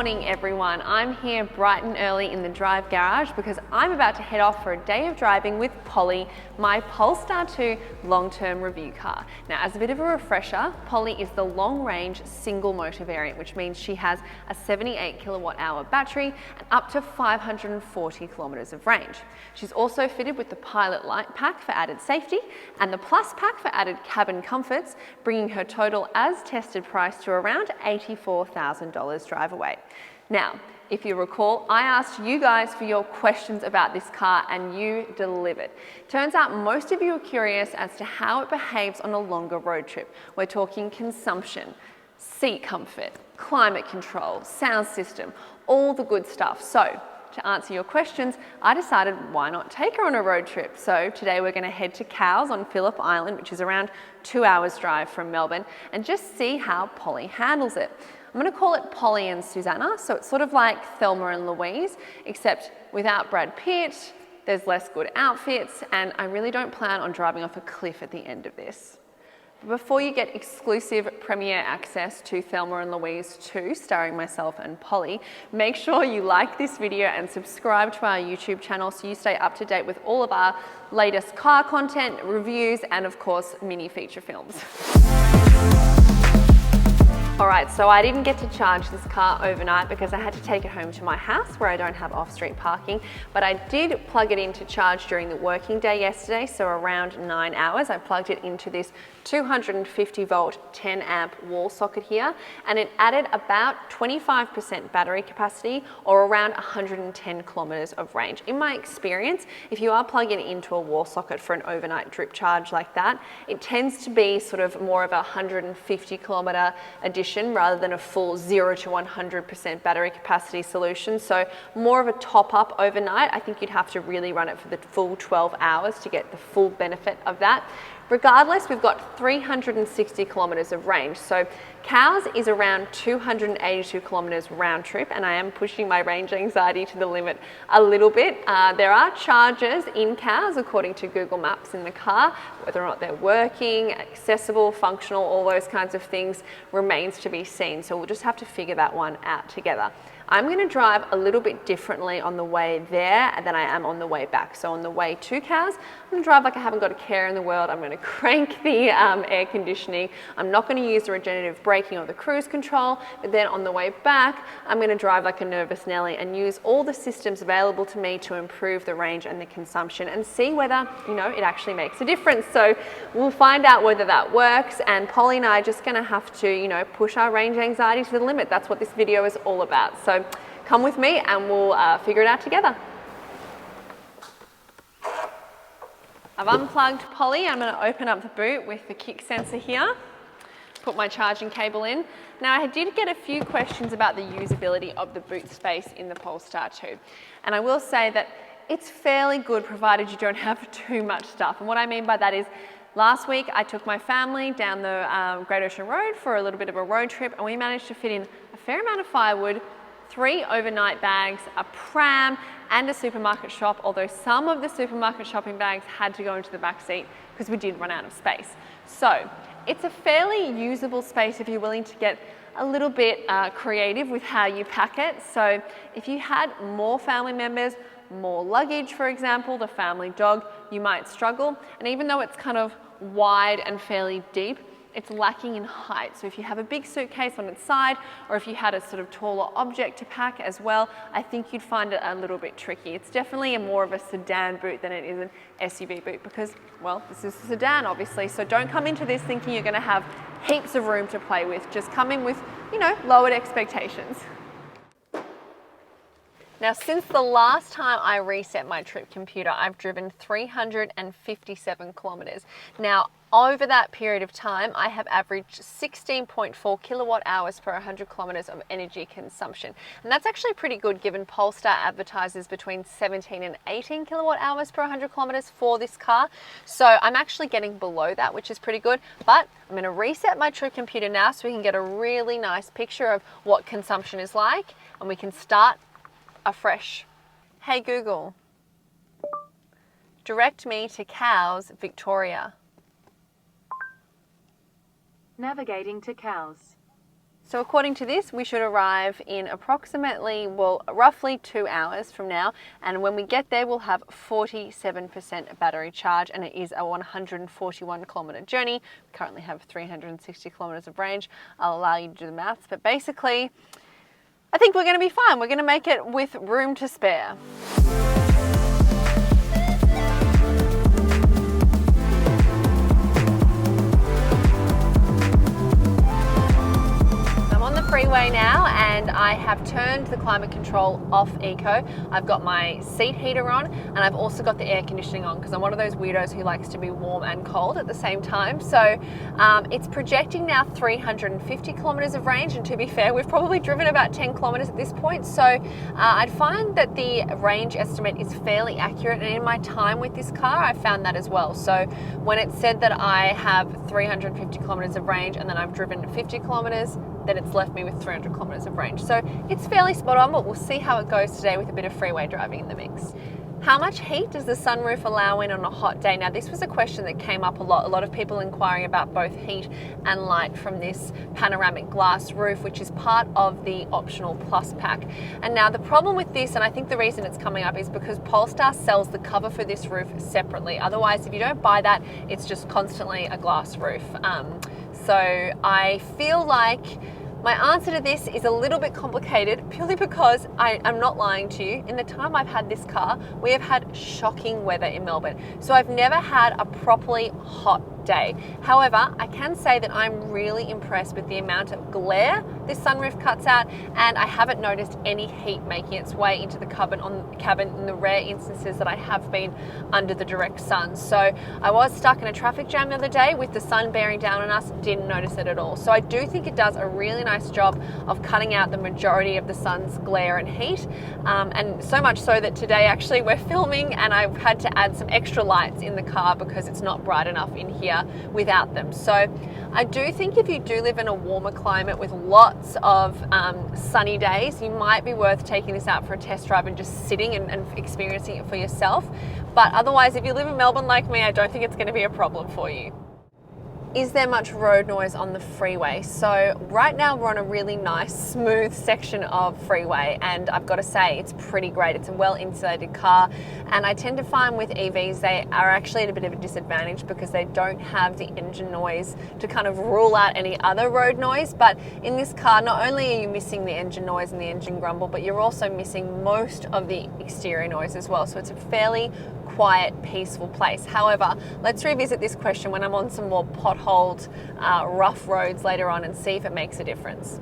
morning everyone. I'm here bright and early in the Drive garage because I'm about to head off for a day of driving with Polly, my Polestar 2 long-term review car. Now as a bit of a refresher, Polly is the long-range single motor variant, which means she has a 78 kilowatt hour battery and up to 540 kilometers of range. She's also fitted with the Pilot Light Pack for added safety and the Plus Pack for added cabin comforts, bringing her total as tested price to around $84,000 drive away. Now, if you recall, I asked you guys for your questions about this car and you delivered. Turns out most of you are curious as to how it behaves on a longer road trip. We're talking consumption, seat comfort, climate control, sound system, all the good stuff. So, to answer your questions, I decided why not take her on a road trip. So today we're going to head to Cowes on Phillip Island, which is around 2 hours drive from Melbourne, and just see how Polly handles it. I'm going to call it Polly and Susannah, so it's sort of like Thelma and Louise, except without Brad Pitt, there's less good outfits, and I really don't plan on driving off a cliff at the end of this. Before you get exclusive premiere access to Thelma and Louise 2, starring myself and Polly, make sure you like this video and subscribe to our YouTube channel so you stay up to date with all of our latest car content, reviews, and of course, mini feature films. Alright, so I didn't get to charge this car overnight because I had to take it home to my house where I don't have off-street parking, but I did plug it in to charge during the working day yesterday, so around 9 hours. I plugged it into this 250 volt 10 amp wall socket here, and it added about 25% battery capacity or around 110 kilometers of range. In my experience, if you are plugging it into a wall socket for an overnight drip charge like that, it tends to be sort of more of a 150 kilometer addition rather than a full 0 to 100% battery capacity solution. So more of a top up overnight. I think you'd have to really run it for the full 12 hours to get the full benefit of that. Regardless, we've got 360 kilometers of range. So Cowes is around 282 kilometers round trip, and I am pushing my range anxiety to the limit a little bit. There are chargers in Cowes according to Google Maps in the car. Whether or not they're working, accessible, functional, all those kinds of things remains to be seen. So we'll just have to figure that one out together. I'm going to drive a little bit differently on the way there than I am on the way back. So on the way to Cowes, I'm going to drive like I haven't got a care in the world. I'm going to crank the air conditioning. I'm not going to use the regenerative braking or the cruise control. But then on the way back, I'm going to drive like a nervous Nelly and use all the systems available to me to improve the range and the consumption and see whether, it actually makes a difference. So we'll find out whether that works. And Polly and I are just going to have to, push our range anxiety to the limit. That's what this video is all about. So come with me and we'll figure it out together. I've unplugged Polly. I'm going to open up the boot with the kick sensor here. Put my charging cable in. Now I did get a few questions about the usability of the boot space in the Polestar 2. And I will say that it's fairly good provided you don't have too much stuff. And what I mean by that is last week I took my family down the Great Ocean Road for a little bit of a road trip, and we managed to fit in a fair amount of firewood, 3 overnight bags, a pram, and a supermarket shop, although some of the supermarket shopping bags had to go into the back seat because we did run out of space. So it's a fairly usable space if you're willing to get a little bit creative with how you pack it. So if you had more family members, more luggage, for example, the family dog, you might struggle. And even though it's kind of wide and fairly deep, it's lacking in height. So if you have a big suitcase on its side, or if you had a sort of taller object to pack as well, I think you'd find it a little bit tricky. It's definitely more of a sedan boot than it is an SUV boot because, well, this is a sedan obviously. So don't come into this thinking you're gonna have heaps of room to play with. Just come in with, lowered expectations. Now, since the last time I reset my trip computer, I've driven 357 kilometers. Now, over that period of time, I have averaged 16.4 kilowatt hours per 100 kilometers of energy consumption. And that's actually pretty good given Polestar advertises between 17 and 18 kilowatt hours per 100 kilometers for this car. So I'm actually getting below that, which is pretty good. But I'm going to reset my trip computer now so we can get a really nice picture of what consumption is like, and we can start afresh. Hey Google, direct me to Cowes, Victoria. Navigating to Cowes. So according to this, we should arrive in approximately, well, roughly 2 hours from now. And when we get there, we'll have 47% battery charge, and it is a 141 kilometer journey. We currently have 360 kilometers of range. I'll allow you to do the maths, but basically, I think we're going to be fine. We're going to make it with room to spare. Freeway now, and I have turned the climate control off eco. I've got my seat heater on, and I've also got the air conditioning on because I'm one of those weirdos who likes to be warm and cold at the same time. So it's projecting now 350 kilometers of range, and to be fair, we've probably driven about 10 kilometers at this point. So I'd find that the range estimate is fairly accurate, and in my time with this car, I found that as well. So when it said that I have 350 kilometers of range and then I've driven 50 kilometers, then it's left me with 300 kilometers of range. So it's fairly spot on, but we'll see how it goes today with a bit of freeway driving in the mix. How much heat does the sunroof allow in on a hot day? Now, this was a question that came up a lot of people inquiring about both heat and light from this panoramic glass roof, which is part of the optional plus pack. And now the problem with this, and I think the reason it's coming up, is because Polestar sells the cover for this roof separately. Otherwise, if you don't buy that, it's just constantly a glass roof. So I feel like my answer to this is a little bit complicated purely because I'm not lying to you. In the time I've had this car, we have had shocking weather in Melbourne. So I've never had a properly hot day. However, I can say that I'm really impressed with the amount of glare this sunroof cuts out, and I haven't noticed any heat making its way into the cabin in the rare instances that I have been under the direct sun. So I was stuck in a traffic jam the other day with the sun bearing down on us, didn't notice it at all. So I do think it does a really nice job of cutting out the majority of the sun's glare and heat, and so much so that today actually we're filming and I've had to add some extra lights in the car because it's not bright enough in here without them. So I do think if you do live in a warmer climate with lots of sunny days, you might be worth taking this out for a test drive and just sitting and experiencing it for yourself. But otherwise, if you live in Melbourne like me, I don't think it's going to be a problem for you. Is there much road noise on the freeway? So right now we're on a really nice smooth section of freeway, and I've got to say it's pretty great. It's a well insulated car, and I tend to find with EVs they are actually at a bit of a disadvantage because they don't have the engine noise to kind of rule out any other road noise. But in this car, not only are you missing the engine noise and the engine grumble, but you're also missing most of the exterior noise as well. So it's a fairly quiet, peaceful place. However, let's revisit this question when I'm on some more potholed, rough roads later on and see if it makes a difference.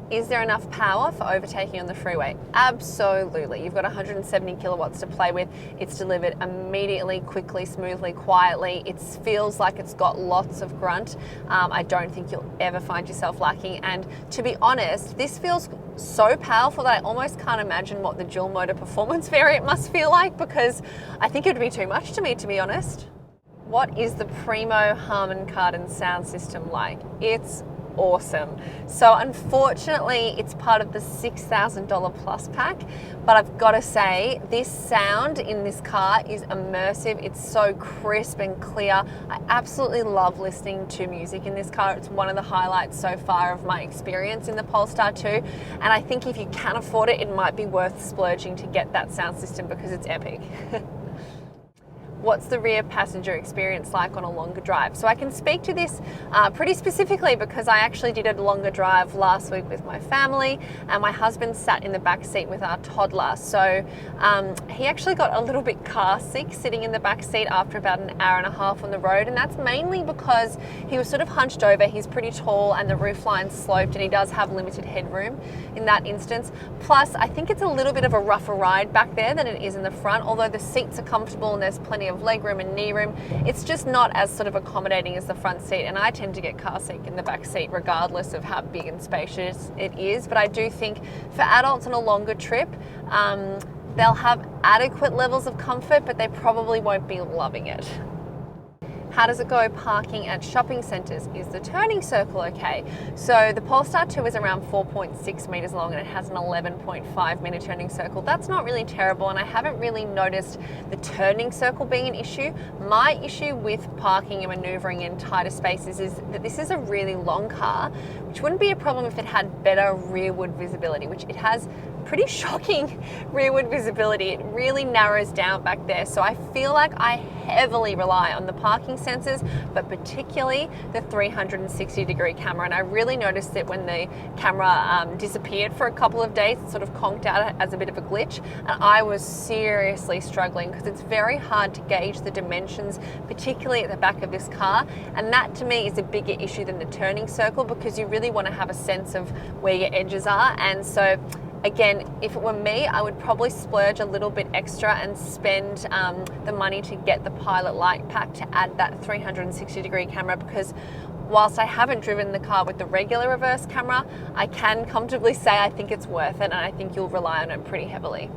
Is there enough power for overtaking on the freeway? Absolutely. You've got 170 kilowatts to play with. It's delivered immediately, quickly, smoothly, quietly. It feels like it's got lots of grunt. I don't think you'll ever find yourself lacking. And to be honest, this feels so powerful that I almost can't imagine what the dual motor performance variant must feel like, because I think it would be too much to me, to be honest. What is the Primo Harman Kardon sound system like? It's awesome. So unfortunately it's part of the $6,000 plus pack, but I've got to say this sound in this car is immersive. It's so crisp and clear. I absolutely love listening to music in this car. It's one of the highlights so far of my experience in the Polestar 2, and I think if you can afford it, it might be worth splurging to get that sound system because it's epic. What's the rear passenger experience like on a longer drive? So I can speak to this pretty specifically because I actually did a longer drive last week with my family, and my husband sat in the back seat with our toddler. So he actually got a little bit car sick sitting in the back seat after about an hour and a half on the road, and that's mainly because he was sort of hunched over. He's pretty tall and the roof line's sloped, and he does have limited headroom in that instance. Plus, I think it's a little bit of a rougher ride back there than it is in the front, although the seats are comfortable and there's plenty of leg room and knee room. It's just not as sort of accommodating as the front seat, and I tend to get car sick in the back seat regardless of how big and spacious it is. But I do think for adults on a longer trip, they'll have adequate levels of comfort, but they probably won't be loving it. How does it go parking at shopping centres? Is the turning circle okay? So the Polestar 2 is around 4.6 metres long and it has an 11.5 metre turning circle. That's not really terrible, and I haven't really noticed the turning circle being an issue. My issue with parking and manoeuvring in tighter spaces is that this is a really long car, which wouldn't be a problem if it had better rearward visibility, which it has pretty shocking rearward visibility. It really narrows down back there. So I feel like I heavily rely on the parking sensors, but particularly the 360-degree camera. And I really noticed it when the camera disappeared for a couple of days. It sort of conked out as a bit of a glitch. And I was seriously struggling because it's very hard to gauge the dimensions, particularly at the back of this car. And that to me is a bigger issue than the turning circle, because you really want to have a sense of where your edges are. And so again, if it were me, I would probably splurge a little bit extra and spend the money to get the Pilot Light Pack to add that 360-degree camera, because whilst I haven't driven the car with the regular reverse camera, I can comfortably say I think it's worth it, and I think you'll rely on it pretty heavily.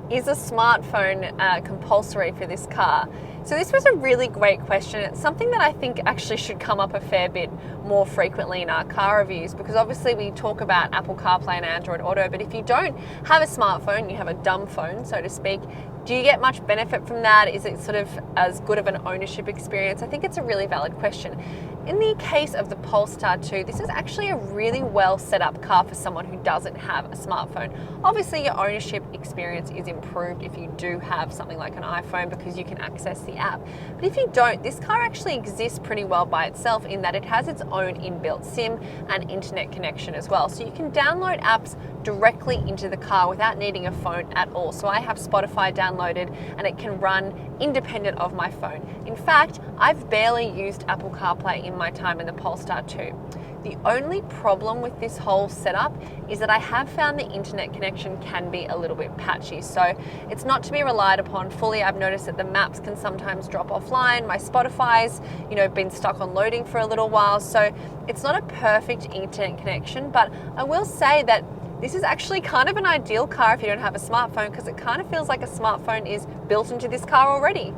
Is a smartphone compulsory for this car? So this was a really great question. It's something that I think actually should come up a fair bit more frequently in our car reviews, because obviously we talk about Apple CarPlay and Android Auto, but if you don't have a smartphone, you have a dumb phone, so to speak, do you get much benefit from that? Is it sort of as good of an ownership experience? I think it's a really valid question. In the case of the Polestar 2, this is actually a really well set up car for someone who doesn't have a smartphone. Obviously, your ownership experience is improved if you do have something like an iPhone, because you can access the app. But if you don't, this car actually exists pretty well by itself in that it has its own inbuilt SIM and internet connection as well. So you can download apps directly into the car without needing a phone at all. So I have Spotify downloaded and it can run independent of my phone. In fact, I've barely used Apple CarPlay in my time in the Polestar 2. The only problem with this whole setup is that I have found the internet connection can be a little bit patchy. So it's not to be relied upon fully. I've noticed that the maps can sometimes drop offline. My Spotify's, been stuck on loading for a little while. So it's not a perfect internet connection, but I will say that this is actually kind of an ideal car if you don't have a smartphone, because it kind of feels like a smartphone is built into this car already.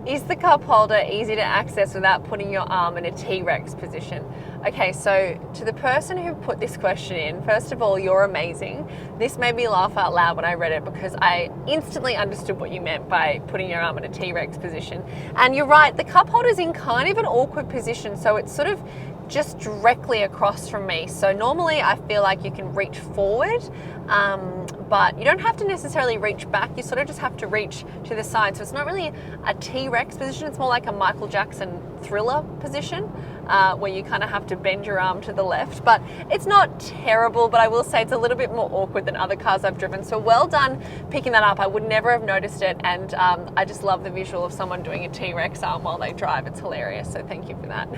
Is the cup holder easy to access without putting your arm in a T-Rex position? Okay, so to the person who put this question in, first of all, you're amazing. This made me laugh out loud when I read it, because I instantly understood what you meant by putting your arm in a T-Rex position. And you're right, the cup holder's in kind of an awkward position, so it's sort of just directly across from me. So normally I feel like you can reach forward, but you don't have to necessarily reach back. You sort of just have to reach to the side. So it's not really a T-Rex position. It's more like a Michael Jackson Thriller position, where you kind of have to bend your arm to the left. But it's not terrible, but I will say it's a little bit more awkward than other cars I've driven. So well done picking that up. I would never have noticed it. And I just love the visual of someone doing a T-Rex arm while they drive. It's hilarious. So thank you for that.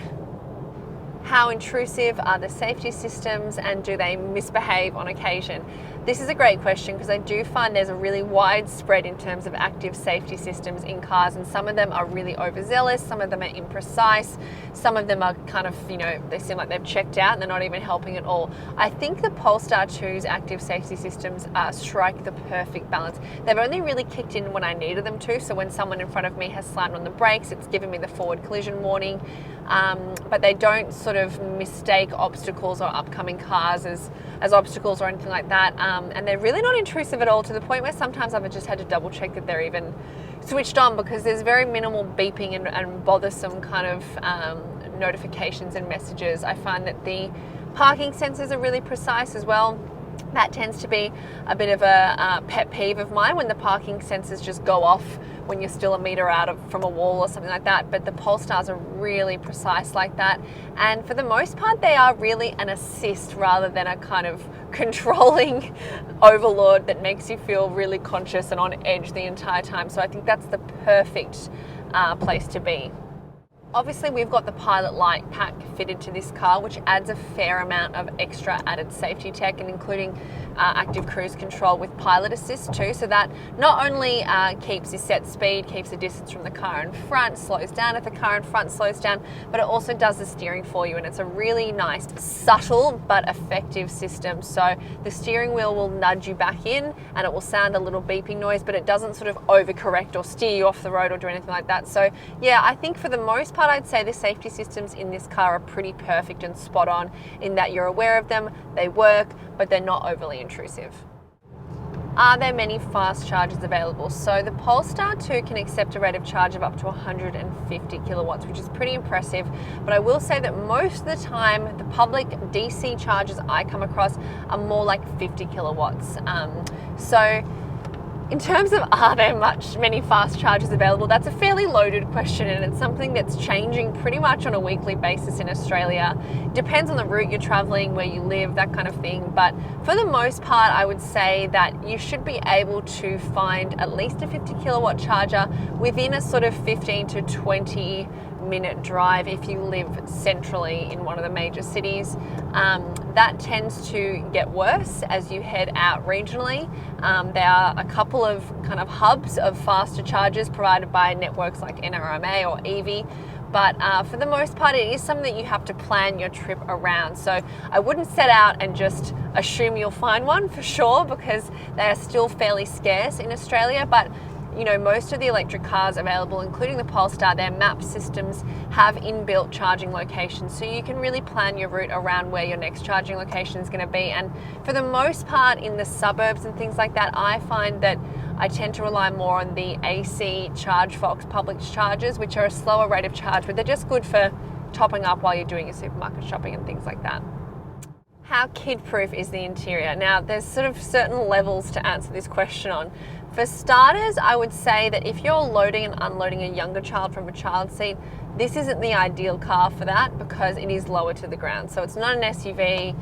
How intrusive are the safety systems, and do they misbehave on occasion? This is a great question, because I do find there's a really wide spread in terms of active safety systems in cars, and some of them are really overzealous, some of them are imprecise, some of them are kind of, they seem like they've checked out and they're not even helping at all. I think the Polestar 2's active safety systems strike the perfect balance. They've only really kicked in when I needed them to, so when someone in front of me has slammed on the brakes, it's given me the forward collision warning, but they don't sort of mistake obstacles or upcoming cars as obstacles or anything like that. And they're really not intrusive at all, to the point where sometimes I've just had to double check that they're even switched on, because there's very minimal beeping and bothersome kind of notifications and messages. I find that the parking sensors are really precise as well. That tends to be a bit of a pet peeve of mine, when the parking sensors just go off when you're still a meter out from a wall or something like that. But the Polestars are really precise like that. And for the most part, they are really an assist rather than a kind of controlling overlord that makes you feel really conscious and on edge the entire time. So I think that's the perfect place to be. Obviously, we've got the Pilot Light pack fitted to this car, which adds a fair amount of extra added safety tech, and including active cruise control with pilot assist too. So that not only keeps your set speed, keeps the distance from the car in front, slows down if the car in front slows down, but it also does the steering for you. And it's a really nice, subtle but effective system. So the steering wheel will nudge you back in and it will sound a little beeping noise, but it doesn't sort of overcorrect or steer you off the road or do anything like that. So yeah, I think for the most part, I'd say the safety systems in this car are pretty perfect and spot on in that you're aware of them, they work, but they're not overly intrusive. Are there many fast chargers available? So the Polestar 2 can accept a rate of charge of up to 150 kilowatts, which is pretty impressive. But I will say that most of the time, the public DC chargers I come across are more like 50 kilowatts. So in terms of are there many fast chargers available, that's a fairly loaded question, and it's something that's changing pretty much on a weekly basis in Australia. Depends on the route you're traveling, where you live, that kind of thing. But for the most part, I would say that you should be able to find at least a 50 kilowatt charger within a sort of 15 to 20 minute drive if you live centrally in one of the major cities. That tends to get worse as you head out regionally. There are a couple of kind of hubs of faster chargers provided by networks like NRMA or EV, but for the most part it is something that you have to plan your trip around. So I wouldn't set out and just assume you'll find one for sure, because they are still fairly scarce in Australia. But you know, most of the electric cars available, including the Polestar, their map systems have inbuilt charging locations, so you can really plan your route around where your next charging location is going to be. And for the most part in the suburbs and things like that, I find that I tend to rely more on the AC ChargeFox public chargers, which are a slower rate of charge, but they're just good for topping up while you're doing your supermarket shopping and things like that. How kid-proof is the interior? Now, there's sort of certain levels to answer this question on. For starters, I would say that if you're loading and unloading a younger child from a child seat, this isn't the ideal car for that, because it is lower to the ground. So it's not an SUV,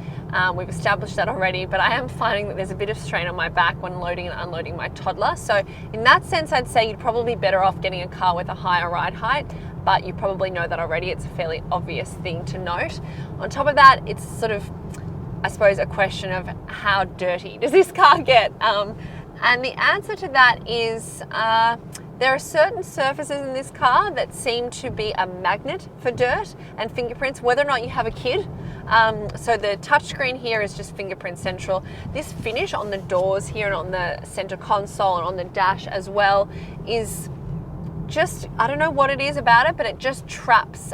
we've established that already, but I am finding that there's a bit of strain on my back when loading and unloading my toddler. So in that sense, I'd say you'd probably be better off getting a car with a higher ride height, but you probably know that already. It's a fairly obvious thing to note. On top of that, it's sort of, I suppose, a question of how dirty does this car get? And the answer to that is there are certain surfaces in this car that seem to be a magnet for dirt and fingerprints, whether or not you have a kid. So the touchscreen here is just fingerprint central. This finish on the doors here and on the center console and on the dash as well is just, I don't know what it is about it, but it just traps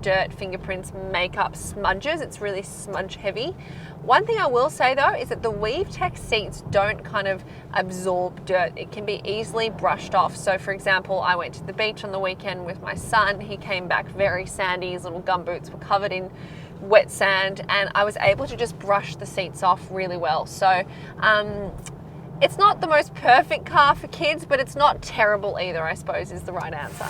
dirt, fingerprints, makeup, smudges. It's really smudge heavy. One thing I will say though is that the WeaveTech seats don't kind of absorb dirt. It can be easily brushed off. So for example, I went to the beach on the weekend with my son. He came back very sandy. His little gumboots were covered in wet sand, and I was able to just brush the seats off really well. So it's not the most perfect car for kids, but it's not terrible either, I suppose, is the right answer.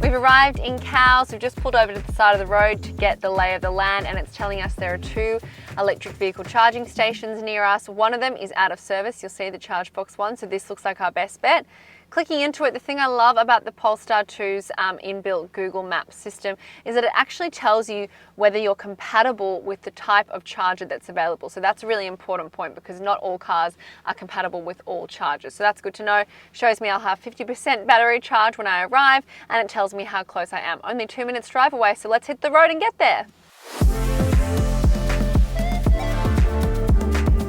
We've arrived in Cowes. We've just pulled over to the side of the road to get the lay of the land, and it's telling us there are 2 electric vehicle charging stations near us. One of them is out of service. You'll see the ChargeBox one, so this looks like our best bet. Clicking into it, the thing I love about the Polestar 2's inbuilt Google Maps system is that it actually tells you whether you're compatible with the type of charger that's available. So that's a really important point, because not all cars are compatible with all chargers. So that's good to know. Shows me I'll have 50% battery charge when I arrive, and it tells me how close I am. Only 2 minutes drive away, so let's hit the road and get there.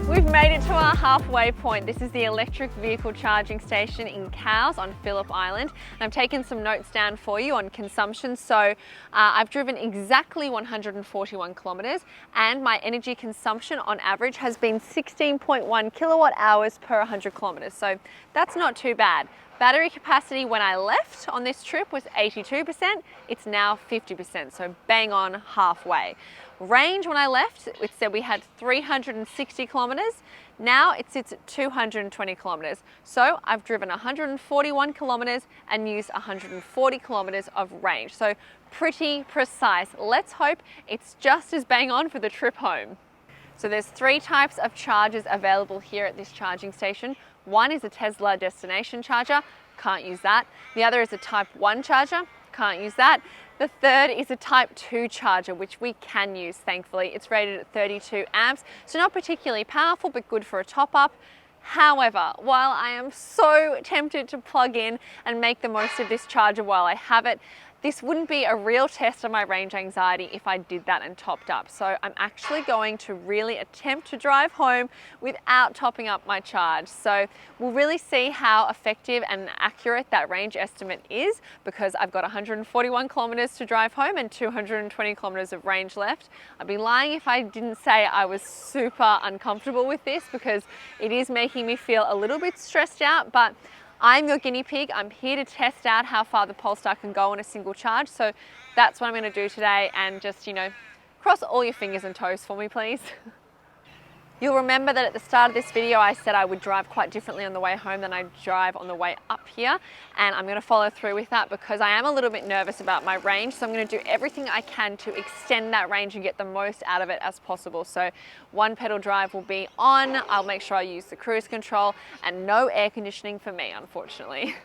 We've made it to our halfway point. This is the electric vehicle charging station in Cowes on Phillip Island. And I've taken some notes down for you on consumption. So I've driven exactly 141 kilometres, and my energy consumption on average has been 16.1 kilowatt hours per 100 kilometres. So that's not too bad. Battery capacity when I left on this trip was 82%. It's now 50%, so bang on halfway. Range when I left, it said we had 360 kilometres. Now it sits at 220 kilometres. So I've driven 141 kilometres and used 140 kilometres of range. So pretty precise. Let's hope it's just as bang on for the trip home. So there's 3 types of chargers available here at this charging station. One is a Tesla destination charger, can't use that. The other is a Type 1 charger, can't use that. The third is a Type 2 charger, which we can use, thankfully. It's rated at 32 amps, so not particularly powerful, but good for a top-up. However, while I am so tempted to plug in and make the most of this charger while I have it, this wouldn't be a real test of my range anxiety if I did that and topped up. So I'm actually going to really attempt to drive home without topping up my charge. So we'll really see how effective and accurate that range estimate is, because I've got 141 kilometers to drive home and 220 kilometers of range left. I'd be lying if I didn't say I was super uncomfortable with this, because it is making me feel a little bit stressed out, but I'm your guinea pig. I'm here to test out how far the Polestar can go on a single charge. So that's what I'm going to do today, and just, cross all your fingers and toes for me, please. You'll remember that at the start of this video, I said I would drive quite differently on the way home than I drive on the way up here. And I'm going to follow through with that because I am a little bit nervous about my range. So I'm going to do everything I can to extend that range and get the most out of it as possible. So one pedal drive will be on. I'll make sure I use the cruise control, and no air conditioning for me, unfortunately.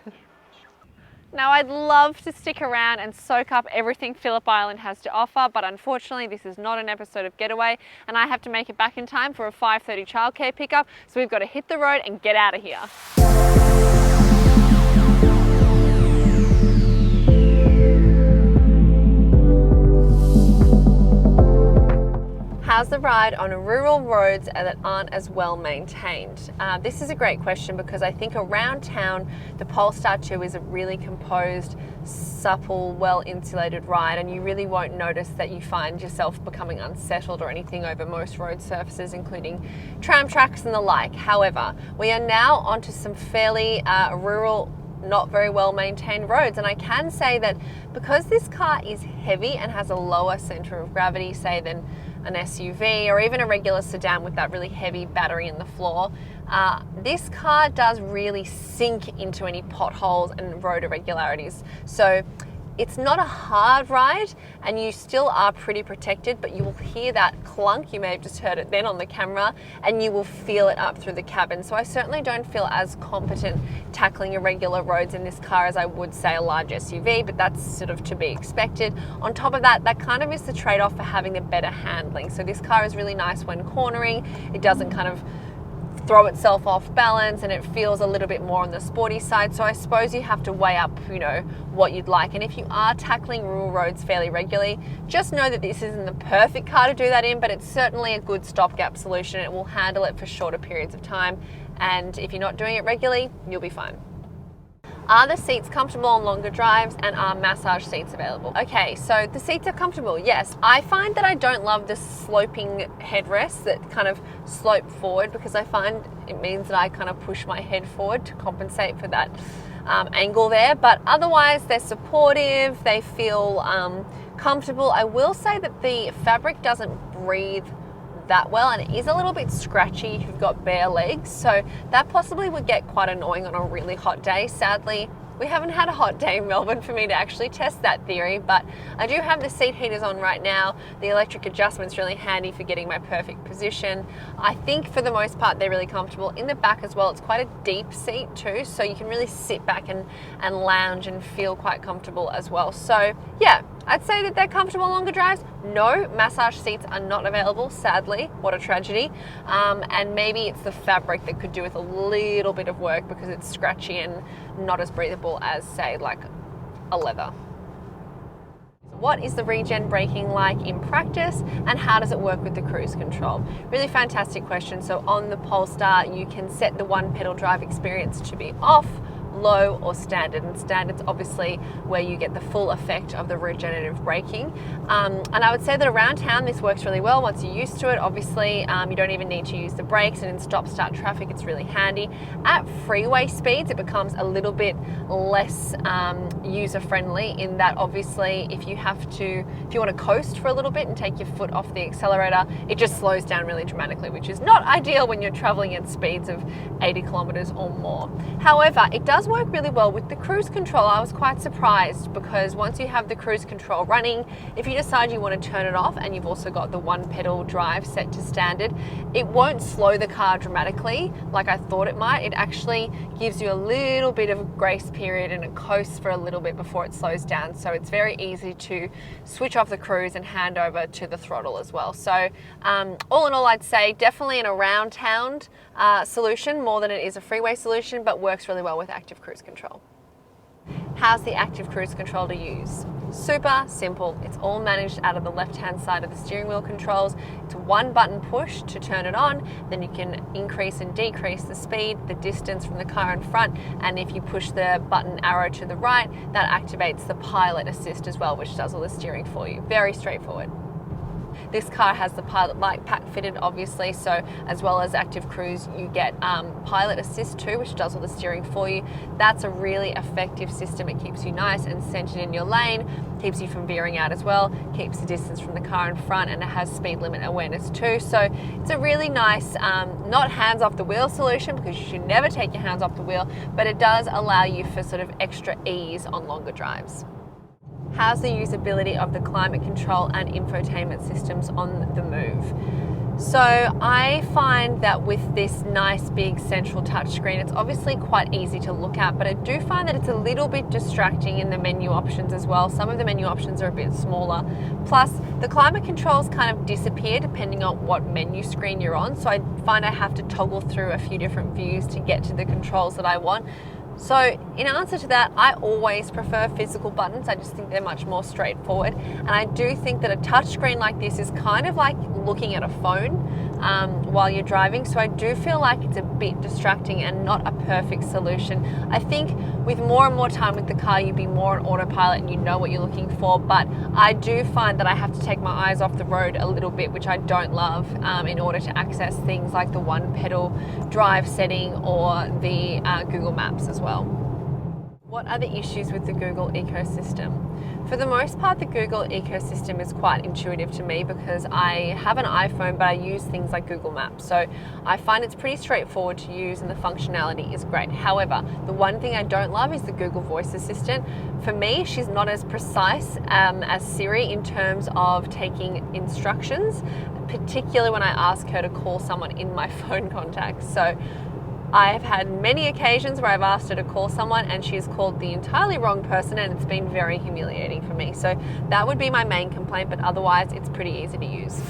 Now, I'd love to stick around and soak up everything Phillip Island has to offer, but unfortunately this is not an episode of Getaway, and I have to make it back in time for a 5:30 childcare pickup, so we've got to hit the road and get out of here. How's the ride on rural roads that aren't as well maintained? This is a great question, because I think around town the Polestar 2 is a really composed, supple, well insulated ride, and you really won't notice that you find yourself becoming unsettled or anything over most road surfaces, including tram tracks and the like. However, we are now onto some fairly rural, not very well maintained roads, and I can say that because this car is heavy and has a lower center of gravity, say, than an SUV or even a regular sedan with that really heavy battery in the floor, this car does really sink into any potholes and road irregularities. So it's not a hard ride, and you still are pretty protected, but you will hear that clunk. You may have just heard it then on the camera, and you will feel it up through the cabin. So I certainly don't feel as competent tackling irregular roads in this car as I would, say, a large SUV, but that's sort of to be expected. On top of that, that kind of is the trade-off for having the better handling. So this car is really nice when cornering. It doesn't kind of throw itself off balance, and it feels a little bit more on the sporty side. So I suppose you have to weigh up, what you'd like. And if you are tackling rural roads fairly regularly, just know that this isn't the perfect car to do that in, but it's certainly a good stopgap solution. It will handle it for shorter periods of time, and if you're not doing it regularly, you'll be fine. Are the seats comfortable on longer drives, and are massage seats available? Okay, so the seats are comfortable, yes. I find that I don't love the sloping headrests that kind of slope forward, because I find it means that I kind of push my head forward to compensate for that angle there. But otherwise, they're supportive, they feel comfortable. I will say that the fabric doesn't breathe that well, and it is a little bit scratchy if you've got bare legs, so that possibly would get quite annoying on a really hot day. Sadly, we haven't had a hot day in Melbourne for me to actually test that theory, but I do have the seat heaters on right now. The electric adjustment's really handy for getting my perfect position. I think for the most part they're really comfortable. In the back as well, it's quite a deep seat too, so you can really sit back and lounge and feel quite comfortable as well. So yeah, I'd say that they're comfortable on longer drives. No, massage seats are not available, sadly. What a tragedy. And maybe it's the fabric that could do with a little bit of work, because it's scratchy and not as breathable as, say, like a leather. What is the Regen braking like in practice, and how does it work with the cruise control? Really fantastic question. So on the Polestar, you can set the one pedal drive experience to be off, low, or standard, and standard's obviously where you get the full effect of the regenerative braking. And I would say that around town this works really well once you're used to it. Obviously, you don't even need to use the brakes, and in stop-start traffic it's really handy. At freeway speeds it becomes a little bit less user-friendly, in that obviously if you want to coast for a little bit and take your foot off the accelerator, it just slows down really dramatically, which is not ideal when you're traveling at speeds of 80 kilometers or more. However, it does does work really well with the cruise control. I was quite surprised because once you have the cruise control running, if you decide you want to turn it off and you've also got the one pedal drive set to standard, it won't slow the car dramatically like I thought it might. It actually gives you a little bit of a grace period and it coasts for a little bit before it slows down. So it's very easy to switch off the cruise and hand over to the throttle as well. So all in all, I'd say definitely an around town solution more than it is a freeway solution, but works really well with active cruise control. How's the active cruise control to use? Super simple. It's all managed out of the left-hand side of the steering wheel controls. It's one button push to turn it on. Then you can increase and decrease the speed, the distance from the car in front. And if you push the button arrow to the right, that activates the pilot assist as well, which does all the steering for you. Very straightforward. This car has the pilot light pack fitted, obviously, so as well as active cruise, you get pilot assist too, which does all the steering for you. That's a really effective system. It keeps you nice and centered in your lane, keeps you from veering out as well, keeps the distance from the car in front, and it has speed limit awareness too. So it's a really nice, not hands off the wheel solution, because you should never take your hands off the wheel, but it does allow you for sort of extra ease on longer drives. How's the usability of the climate control and infotainment systems on the move? So I find that with this nice big central touchscreen, it's obviously quite easy to look at, but I do find that it's a little bit distracting in the menu options as well. Some of the menu options are a bit smaller. Plus, the climate controls kind of disappear depending on what menu screen you're on. So I find I have to toggle through a few different views to get to the controls that I want. So in answer to that, I always prefer physical buttons. I just think they're much more straightforward. And I do think that a touchscreen like this is kind of like looking at a phone while you're driving. So I do feel like it's a bit distracting and not a perfect solution. I think with more and more time with the car, you'd be more on autopilot and you know what you're looking for. But I do find that I have to take my eyes off the road a little bit, which I don't love, in order to access things like the one pedal drive setting or the Google Maps as well. What are the issues with the Google ecosystem? For the most part, the Google ecosystem is quite intuitive to me because I have an iPhone, but I use things like Google Maps. So I find it's pretty straightforward to use and the functionality is great. However, the one thing I don't love is the Google Voice Assistant. For me, she's not as precise as Siri in terms of taking instructions, particularly when I ask her to call someone in my phone contacts. So I've had many occasions where I've asked her to call someone and she's called the entirely wrong person, and it's been very humiliating for me. So that would be my main complaint, but otherwise it's pretty easy to use.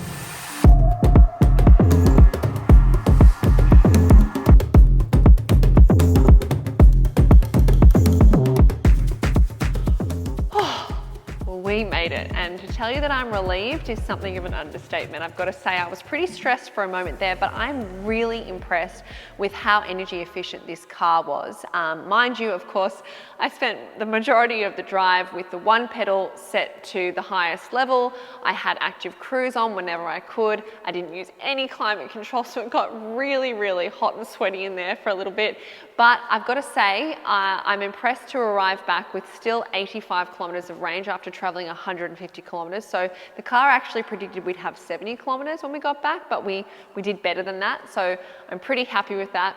We made it, and to tell you that I'm relieved is something of an understatement. I've got to say I was pretty stressed for a moment there, but I'm really impressed with how energy efficient this car was. Mind you, of course, I spent the majority of the drive with the one pedal set to the highest level. I had active cruise on whenever I could. I didn't use any climate control, so it got really, really hot and sweaty in there for a little bit. But I've got to say, I'm impressed to arrive back with still 85 kilometers of range after traveling 150 kilometers. So the car actually predicted we'd have 70 kilometers when we got back, but we did better than that. So I'm pretty happy with that.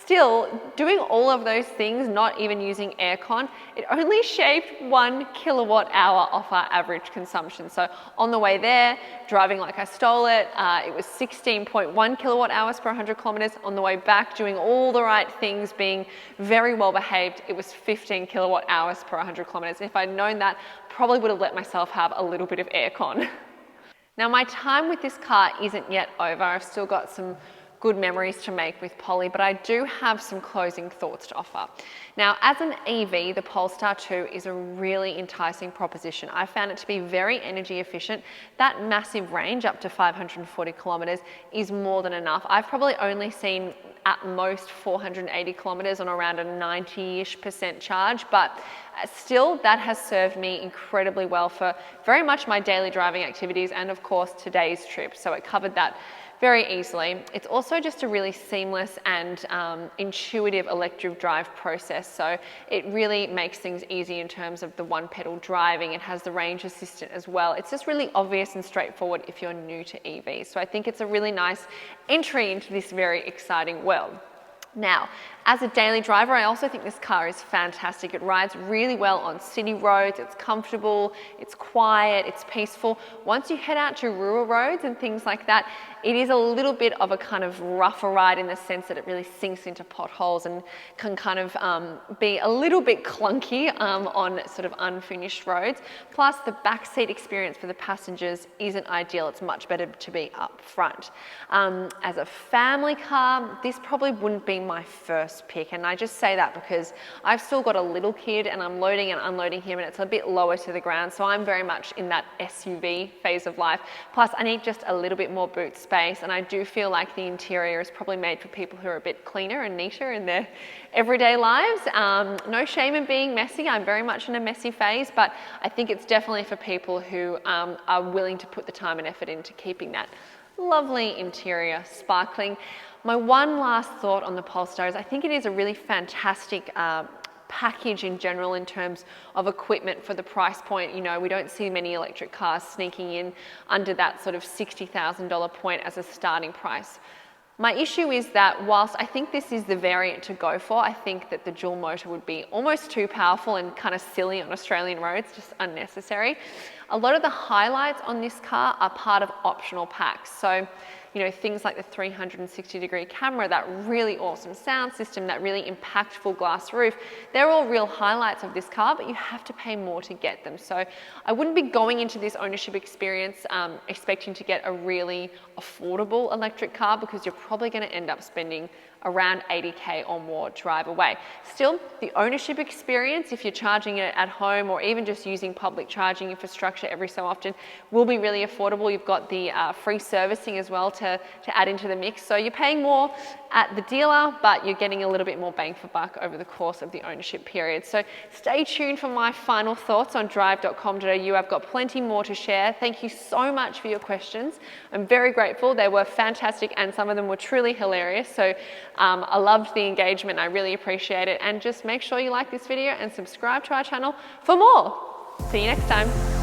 Still, doing all of those things, not even using aircon, it only shaved 1 kilowatt hour off our average consumption. So on the way there, driving like I stole it, it was 16.1 kilowatt hours per 100 kilometers. On the way back, doing all the right things, being very well behaved, it was 15 kilowatt hours per 100 kilometers. If I'd known that, probably would have let myself have a little bit of aircon. Now, my time with this car isn't yet over. I've still got some good memories to make with Polly, but I do have some closing thoughts to offer. Now, as an EV, the Polestar 2 is a really enticing proposition. I found it to be very energy efficient. That massive range, up to 540 kilometers, is more than enough. I've probably only seen at most 480 kilometers on around a 90-ish% charge, but still that has served me incredibly well for very much my daily driving activities and of course today's trip. So it covered that very easily. It's also just a really seamless and intuitive electric drive process. So it really makes things easy in terms of the one pedal driving. It has the range assistant as well. It's just really obvious and straightforward if you're new to EVs. So I think it's a really nice entry into this very exciting world. Now, As a daily driver, I also think this car is fantastic. It rides really well on city roads, it's comfortable, it's quiet, it's peaceful. Once you head out to rural roads and things like that, it is a little bit of a kind of rougher ride in the sense that it really sinks into potholes and can kind of be a little bit clunky on sort of unfinished roads. Plus, the backseat experience for the passengers isn't ideal. It's much better to be up front. As a family car, this probably wouldn't be my first pick, and I just say that because I've still got a little kid and I'm loading and unloading him, and it's a bit lower to the ground, so I'm very much in that SUV phase of life. Plus, I need just a little bit more boot space, and I do feel like the interior is probably made for people who are a bit cleaner and neater in their everyday lives. No shame in being messy. I'm very much in a messy phase, but I think it's definitely for people who are willing to put the time and effort into keeping that lovely interior sparkling. My one last thought on the Polestar is I think it is a really fantastic package in general in terms of equipment for the price point. You know, we don't see many electric cars sneaking in under that sort of $60,000 point as a starting price. My issue is that whilst I think this is the variant to go for, I think that the dual motor would be almost too powerful and kind of silly on Australian roads, just unnecessary. A lot of the highlights on this car are part of optional packs. So, you know, things like the 360-degree camera, that really awesome sound system, that really impactful glass roof, they're all real highlights of this car, but you have to pay more to get them. So I wouldn't be going into this ownership experience expecting to get a really affordable electric car, because you're probably going to end up spending around $80K or more drive away. Still, the ownership experience, if you're charging it at home or even just using public charging infrastructure every so often, will be really affordable. You've got the free servicing as well to add into the mix. So you're paying more at the dealer, but you're getting a little bit more bang for buck over the course of the ownership period. So stay tuned for my final thoughts on Drive.com.au. I've got plenty more to share. Thank you so much for your questions. I'm very grateful. They were fantastic and some of them were truly hilarious. So I loved the engagement. I really appreciate it. And just make sure you like this video and subscribe to our channel for more. See you next time.